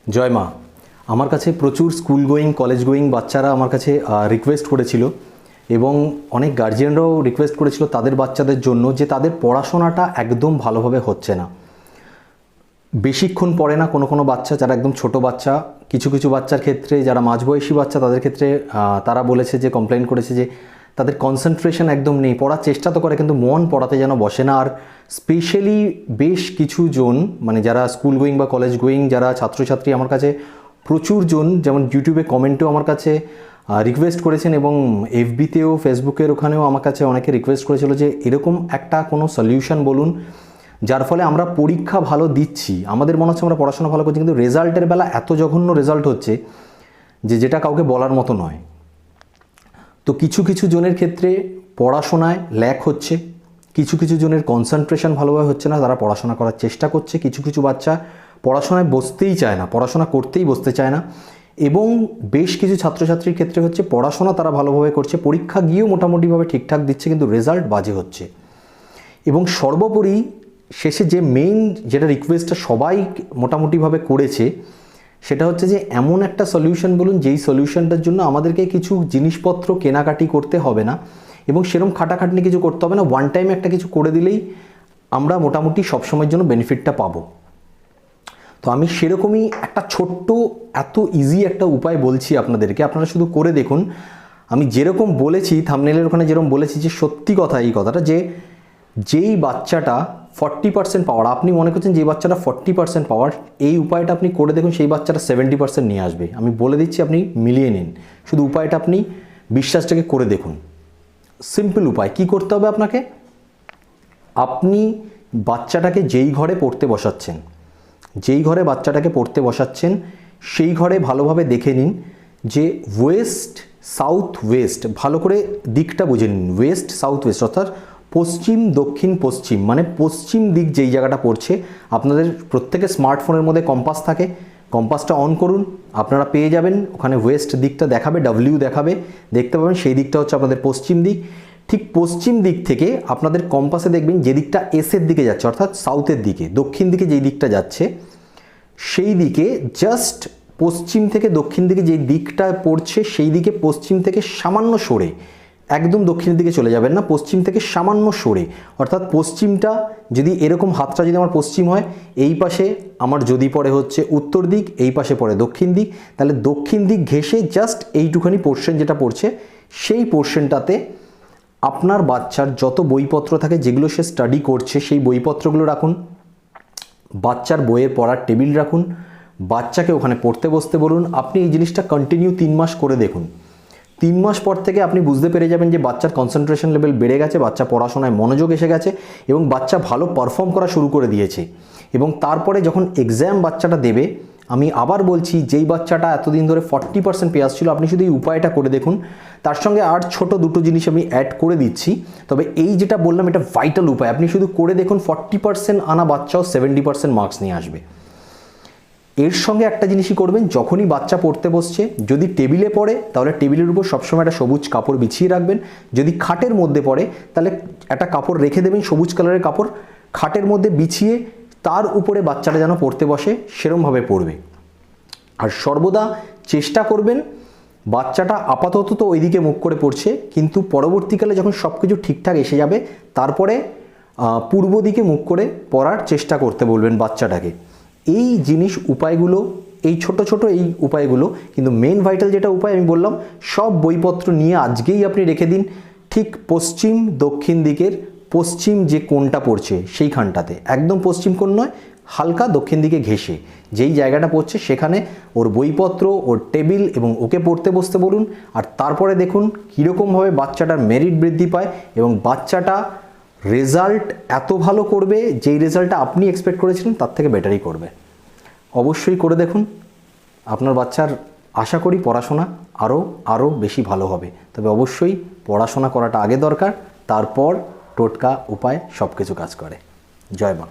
জয় মা। আমার কাছে প্রচুর স্কুল গোয়িং কলেজ গোয়িং বাচ্চারা আমার কাছে রিকোয়েস্ট করেছিল এবং অনেক গার্জিয়ানরাও রিকোয়েস্ট করেছিল তাদের বাচ্চাদের জন্য যে তাদের পড়াশোনাটা একদম ভালোভাবে হচ্ছে না, বেশিক্ষণ পড়ে না কোনো বাচ্চা, যারা একদম ছোট বাচ্চা, কিছু বাচ্চার ক্ষেত্রে যারা মাঝবয়সী বাচ্চা তাদের ক্ষেত্রে তারা বলেছে যে কমপ্লেন করেছে যে তাদের কনসেন্ট্রেশন একদম নেই, পড়ার চেষ্টা তো করে কিন্তু মন পড়াতে যেন বসে না। আর স্পেশালি বেশ কিছু জন মানে যারা স্কুল গোয়িং বা কলেজ গোয়িং যারা ছাত্রছাত্রী আমার কাছে প্রচুর জন, যেমন ইউটিউবে কমেন্টেও আমার কাছে রিকোয়েস্ট করেছেন এবং এফবিতেও ফেসবুকের ওখানেও আমার কাছে অনেকে রিকোয়েস্ট করেছিল যে এরকম একটা কোনো সলিউশন বলুন যার ফলে আমরা পরীক্ষা ভালো দিচ্ছি, আমাদের মনে হচ্ছে আমরা পড়াশোনা ভালো করছি কিন্তু রেজাল্টের বেলা এত জঘন্য রেজাল্ট হচ্ছে যেটা কাউকে বলার মতো নয়। তো কিছু জনের ক্ষেত্রে পড়াশোনায় ল্যাক হচ্ছে, কিছু জনের কনসেন্ট্রেশন ভালোভাবে হচ্ছে না, তারা পড়াশোনা করার চেষ্টা করছে, কিছু বাচ্চা পড়াশোনায় বসতেই চায় না, পড়াশোনা করতেই বসতে চায় না, এবং বেশ কিছু ছাত্রছাত্রীর ক্ষেত্রে হচ্ছে পড়াশোনা তারা ভালোভাবে করছে, পরীক্ষা গিয়েও মোটামুটিভাবে ঠিকঠাক দিচ্ছে কিন্তু রেজাল্ট বাজে হচ্ছে। এবং সর্বোপরি শেষে যে মেইন যেটা রিকোয়েস্টটা সবাই মোটামুটিভাবে করেছে সেটা হচ্ছে যে এমন একটা সলিউশন বলুন যেই সলিউশনটার জন্য আমাদেরকে কিছু জিনিসপত্র কেনাকাটি করতে হবে না এবং সেরকম খাটাখাটনি কিছু করতে হবে না, ওয়ান টাইম একটা কিছু করে দিলেই আমরা মোটামুটি সবসময়ের জন্য বেনিফিটটা পাবো। তো আমি সেরকমই একটা ছোট্ট এত ইজি একটা উপায় বলছি আপনাদেরকে, আপনারা শুধু করে দেখুন। আমি যেরকম বলেছি থাম্বনেলের ওখানে যেরকম বলেছি যে সত্যি কথা এই কথাটা যে যেই বাচ্চাটা 40% পাওয়ার, আপনি মনে করছেন যে বাচ্চাটা 40% পাওয়ার, এই উপায়টা আপনি করে দেখুন সেই বাচ্চাটা 70% নিয়ে আসবে। আমি বলে দিচ্ছি, আপনি মিলিয়ে নিন, শুধু উপায়টা আপনি বিশ্বাসটাকে করে দেখুন। সিম্পল উপায়। কি করতে হবে আপনাকে? আপনি বাচ্চাটাকে যেই ঘরে পড়তে বসাচ্ছেন, যেই ঘরে বাচ্চাটাকে পড়তে বসাচ্ছেন সেই ঘরে ভালোভাবে দেখে নিন যে ওয়েস্ট সাউথ ওয়েস্ট, ভালো করে দিকটা বুঝে নিন, ওয়েস্ট সাউথ ওয়েস্ট অর্থাৎ পশ্চিম দক্ষিণ পশ্চিম, মানে পশ্চিম দিক যেই জায়গাটা পড়ছে। আপনাদের প্রত্যেকের স্মার্টফোনের মধ্যে কম্পাস থাকে, কম্পাসটা অন করুন, আপনারা পেয়ে যাবেন ওখানে ওয়েস্ট দিকটা দেখাবে, ডাব্লিউ দেখাবে, দেখতে পাবেন সেই দিকটা হচ্ছে আপনাদের পশ্চিম দিক। ঠিক পশ্চিম দিক থেকে আপনাদের কম্পাসে দেখবেন যে দিকটা এসের দিকে যাচ্ছে অর্থাৎ সাউথের দিকে, দক্ষিণ দিকে যেই দিকটা যাচ্ছে সেই দিকে জাস্ট পশ্চিম থেকে দক্ষিণ দিকে যেই দিকটা পড়ছে সেই দিকে পশ্চিম থেকে সামান্য সরে, একদম দক্ষিণের দিকে চলে যাবেন না, পশ্চিম থেকে সামান্য সরে, অর্থাৎ পশ্চিমটা যদি এরকম হাতটা যদি আমার পশ্চিম হয়, এই পাশে আমার যদি পড়ে হচ্ছে উত্তর দিক, এই পাশে পড়ে দক্ষিণ দিক, তাহলে দক্ষিণ দিক ঘেঁষে জাস্ট এইটুখানি পোর্শন যেটা পড়ছে সেই পোর্শনটাতে আপনার বাচ্চার যত বইপত্র থাকে যেগুলো সে স্টাডি করছে সেই বইপত্রগুলো রাখুন, বাচ্চার বইয়ের পড়ার টেবিল রাখুন, বাচ্চাকে ওখানে পড়তে বসতে বলুন। আপনি এই জিনিসটা কন্টিনিউ 3 মাস করে দেখুন। 3 মাস পর থেকে আপনি বুঝতে পেরে যাবেন যে বাচ্চার কনসেন্ট্রেশন লেভেল বেড়ে গেছে, বাচ্চা পড়াশোনায় মনোযোগ এসে গেছে এবং বাচ্চা ভালো পারফর্ম করা শুরু করে দিয়েছে। এবং তারপরে যখন এক্সাম বাচ্চাটা দেবে, আমি আবার বলছি, যেই বাচ্চাটা এতদিন ধরে 40% পেয়ে আসছিল, আপনি শুধু এই উপায়টা করে দেখুন। তার সঙ্গে আর ছোট দুটো জিনিস আমি অ্যাড করে দিচ্ছি, তবে এই যেটা বললাম এটা ভাইটাল উপায়। আপনি শুধু করে দেখুন, 40% আনা বাচ্চাও 70% মার্কস নিয়ে আসবে। এর সঙ্গে একটা জিনিসই করবেন, যখনই বাচ্চা পড়তে বসছে, যদি টেবিলে পড়ে তাহলে টেবিলের উপর সবসময় একটা সবুজ কাপড় বিছিয়ে রাখবেন, যদি খাটের মধ্যে পড়ে তাহলে একটা কাপড় রেখে দেবেন, সবুজ কালারের কাপড় খাটের মধ্যে বিছিয়ে তার উপরে বাচ্চাটা যেন পড়তে বসে সেরমভাবে পড়বে। আর সর্বদা চেষ্টা করবেন বাচ্চাটা আপাতত তো ওইদিকে মুখ করে পড়ছে, কিন্তু পরবর্তীকালে যখন সব কিছু ঠিকঠাক এসে যাবে তারপরে পূর্ব দিকে মুখ করে পড়ার চেষ্টা করতে বলবেন বাচ্চাটাকে। এই জিনিস উপায়গুলো, এই ছোট এই উপায়গুলো, কিন্তু মেন ভাইটাল যেটা উপায় আমি বললাম, সব বইপত্র নিয়ে আজকেই আপনি রেখে দিন ঠিক পশ্চিম দক্ষিণ দিকের পশ্চিম যে কোণটা পড়ছে সেইখানটাতে, একদম পশ্চিম কোণ নয়, হালকা দক্ষিণ দিকে ঘেঁষে যেই জায়গাটা পড়ছে সেখানে ওর বইপত্র, ওর টেবিল এবং ওকে পড়তে বসতে বলুন। আর তারপরে দেখুন কীরকমভাবে বাচ্চাটার মেরিট বৃদ্ধি পায় এবং বাচ্চাটা রেজাল্ট এত ভালো করবে যেই রেজাল্টটা আপনি এক্সপেক্ট করেছিলেন তার থেকে বেটারই করবে। অবশ্যই করে দেখুন, আপনার বাচ্চার আশা করি পড়াশোনা আরও বেশি ভালো হবে। তবে অবশ্যই পড়াশোনা করাটা আগে দরকার, তারপর টোটকা উপায় সব কিছু কাজ করে। জয় মা।